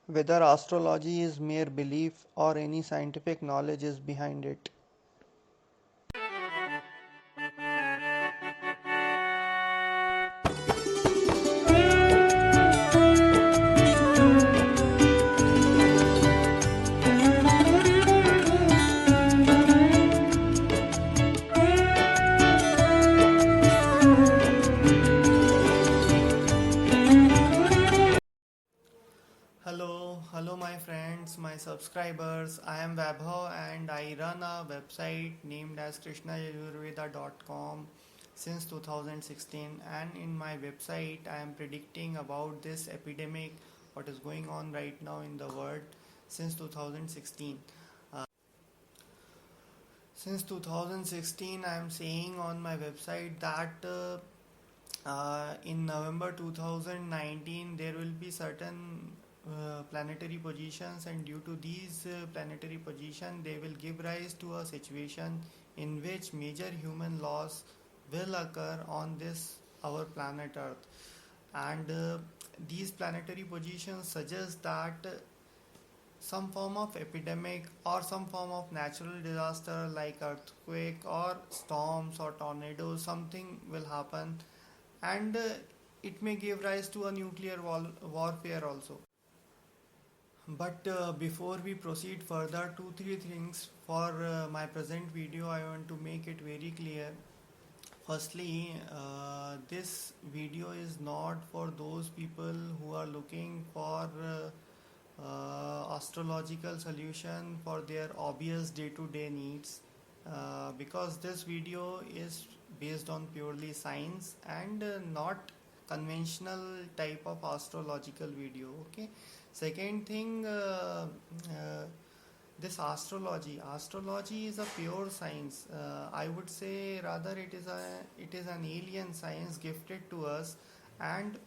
whether astrology is mere belief or any scientific knowledge is behind it. Hello, my friends, my subscribers. I am Vaibhav and I run a website named as krishnayajurveda.com since 2016. And in my website, I am predicting about this epidemic, what is going on right now in the world since 2016. Since 2016, I am saying on my website that in November 2019 there will be certain planetary positions, and due to these planetary positions they will give rise to a situation in which major human loss will occur on this our planet Earth. And these planetary positions suggest that some form of epidemic or some form of natural disaster like earthquake or storms or tornadoes, something will happen, and it may give rise to a nuclear warfare also. But before we proceed further, two three things for my present video I want to make it very clear. Firstly, this video is not for those people who are looking for astrological solution for their obvious day-to-day needs, because this video is based on purely science and not conventional type of astrological video. Okay. Second thing, this astrology is a pure science. I would say rather it is an alien science gifted to us, and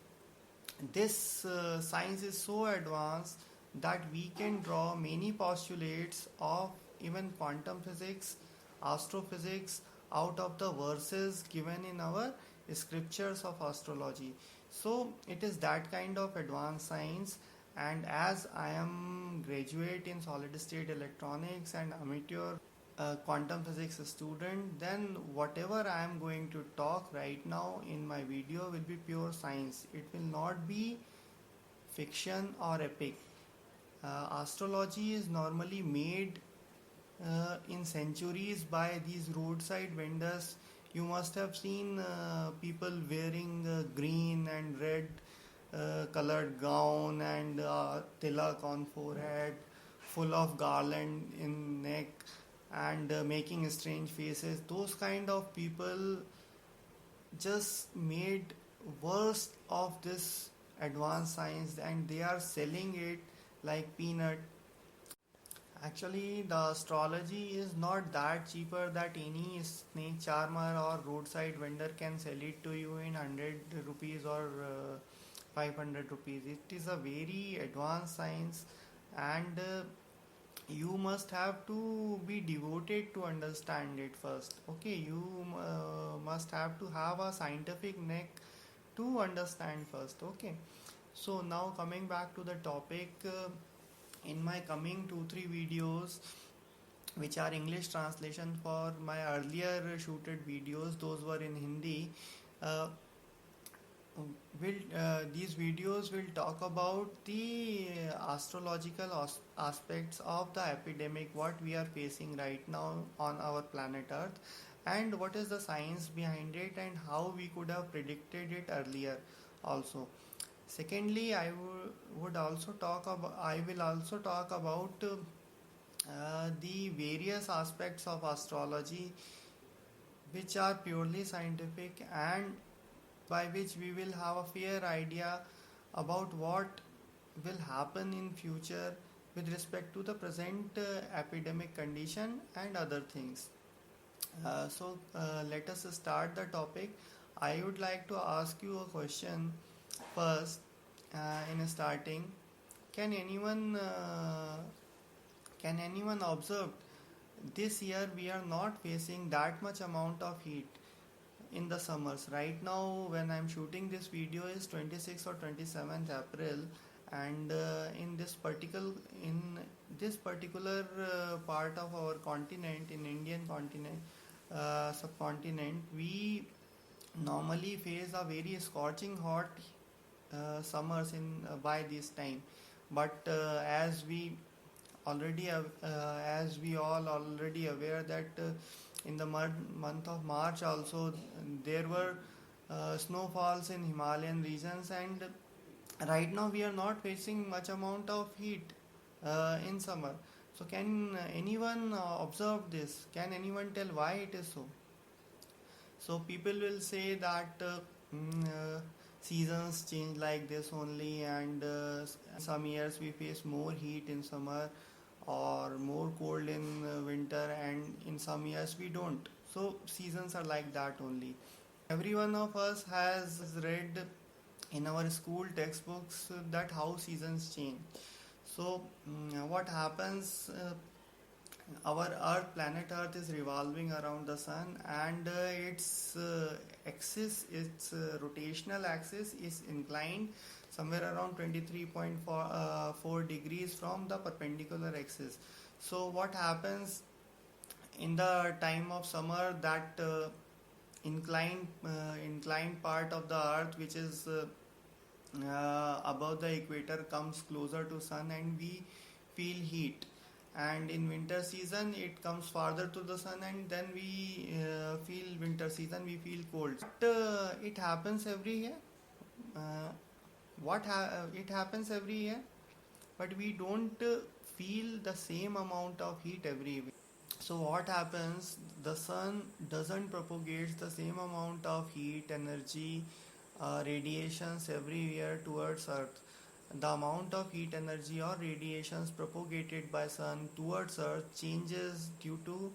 this science is so advanced that we can draw many postulates of even quantum physics, astrophysics out of the verses given in our scriptures of astrology. So it is that kind of advanced science, and as I am graduate in solid state electronics and amateur quantum physics student, then whatever I am going to talk right now in my video will be pure science. It will not be fiction or epic. Astrology is normally made in centuries by these roadside vendors. You must have seen people wearing green and red colored gown and tilak on forehead, full of garland in neck, and making strange faces. Those kind of people just made worst of this advanced science, and they are selling it like peanut. Actually, the astrology is not that cheaper that any snake charmer or roadside vendor can sell it to you in 100 rupees or 500 rupees. It is a very advanced science, and you must have to be devoted to understand it first. Okay, you must have to have a scientific neck to understand first. Okay, so now coming back to the topic, in my coming 2 3 videos which are English translation for my earlier shooted videos, those were in Hindi. uh, these videos will talk about the astrological aspects of the epidemic what we are facing right now on our planet Earth, and what is the science behind it and how we could have predicted it earlier also. Secondly, I will also talk about the various aspects of astrology which are purely scientific, and by which we will have a fair idea about what will happen in future with respect to the present epidemic condition and other things. Let us start the topic. I would like to ask you a question first. In starting, can anyone observe this year we are not facing that much amount of heat in the summers? Right now when I'm shooting this video is 26th or 27th April, And in this particular part of our continent, in Indian continent, subcontinent, we normally face a very scorching hot summers in by this time. But as we all already aware that in the month of March also there were snowfalls in Himalayan regions, and right now we are not facing much amount of heat in summer. So can anyone observe this? Can anyone tell why it is so? So people will say that seasons change like this only, and some years we face more heat in summer or more cold in winter, and in some years we don't. So seasons are like that only. Every one of us has read in our school textbooks that how seasons change. So what happens? Our Earth, planet Earth, is revolving around the Sun, and its rotational axis is inclined somewhere around 23.4 degrees from the perpendicular axis. So what happens in the time of summer, that inclined part of the Earth, which is above the equator, comes closer to Sun, and we feel heat. And in winter season it comes farther to the sun, and then we feel winter season we feel cold. But it happens every year. It happens every year, but we don't feel the same amount of heat every year. So what happens? The sun doesn't propagate the same amount of heat, energy, radiations every year towards Earth. The amount of heat, energy or radiations propagated by sun towards Earth changes due to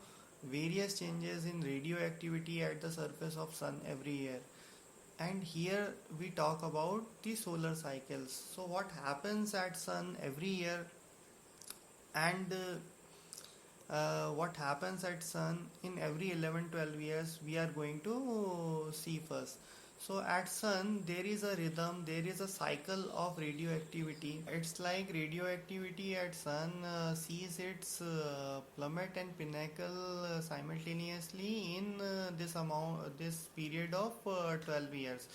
various changes in radioactivity at the surface of sun every year. And here we talk about the solar cycles. So what happens at sun every year, and what happens at sun in every 11-12 years, we are going to see first. So at sun there is a rhythm, there is a cycle of radioactivity. It's like radioactivity at sun sees its plummet and pinnacle simultaneously in this period of 12 years.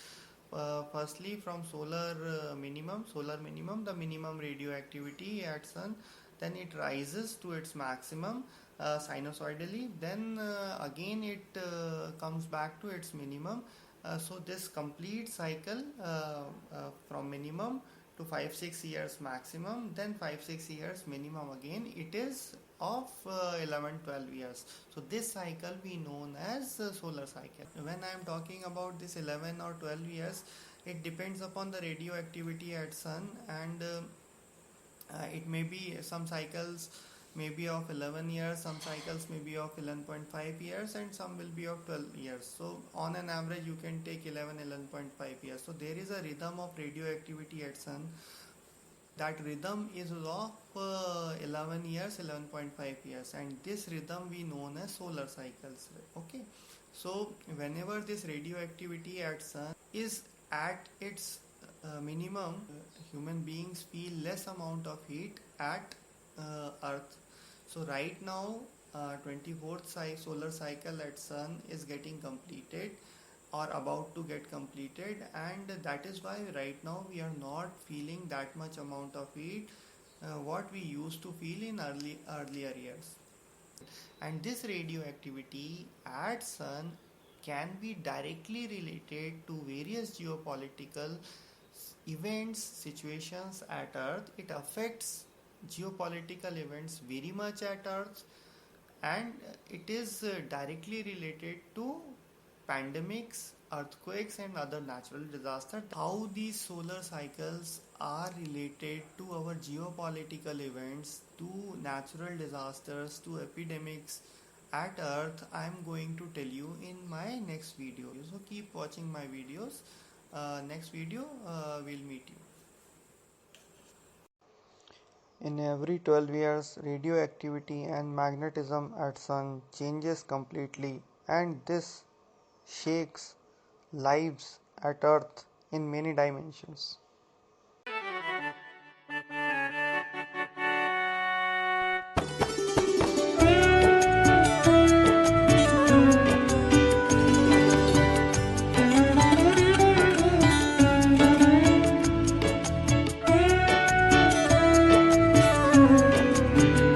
Firstly, from solar minimum, the minimum radioactivity at sun, then it rises to its maximum sinusoidally, then again it comes back to its minimum. So this complete cycle from minimum to 5-6 years maximum, then 5-6 years minimum again, it is of 11-12 years. So this cycle we known as solar cycle. When I am talking about this 11 or 12 years, it depends upon the radioactivity at sun, and it may be some cycles may be of 11 years, some cycles may be of 11.5 years, and some will be of 12 years. So on an average you can take 11.5 years. So there is a rhythm of radioactivity at sun. That rhythm is of 11 years, 11.5 years, and this rhythm we known as solar cycles. Okay, so whenever this radioactivity at sun is at its minimum, human beings feel less amount of heat at Earth. So right now 24th solar cycle at sun is getting completed or about to get completed, and that is why right now we are not feeling that much amount of heat what we used to feel in earlier years. And this radioactivity at sun can be directly related to various geopolitical events, situations at Earth. It affects geopolitical events very much at Earth, and it is directly related to pandemics, earthquakes, and other natural disasters. How these solar cycles are related to our geopolitical events, to natural disasters, to epidemics at Earth, I am going to tell you in my next video. So keep watching my videos. Next video we'll meet you. In every 12 years, radioactivity and magnetism at sun changes completely, and this shakes lives at Earth in many dimensions.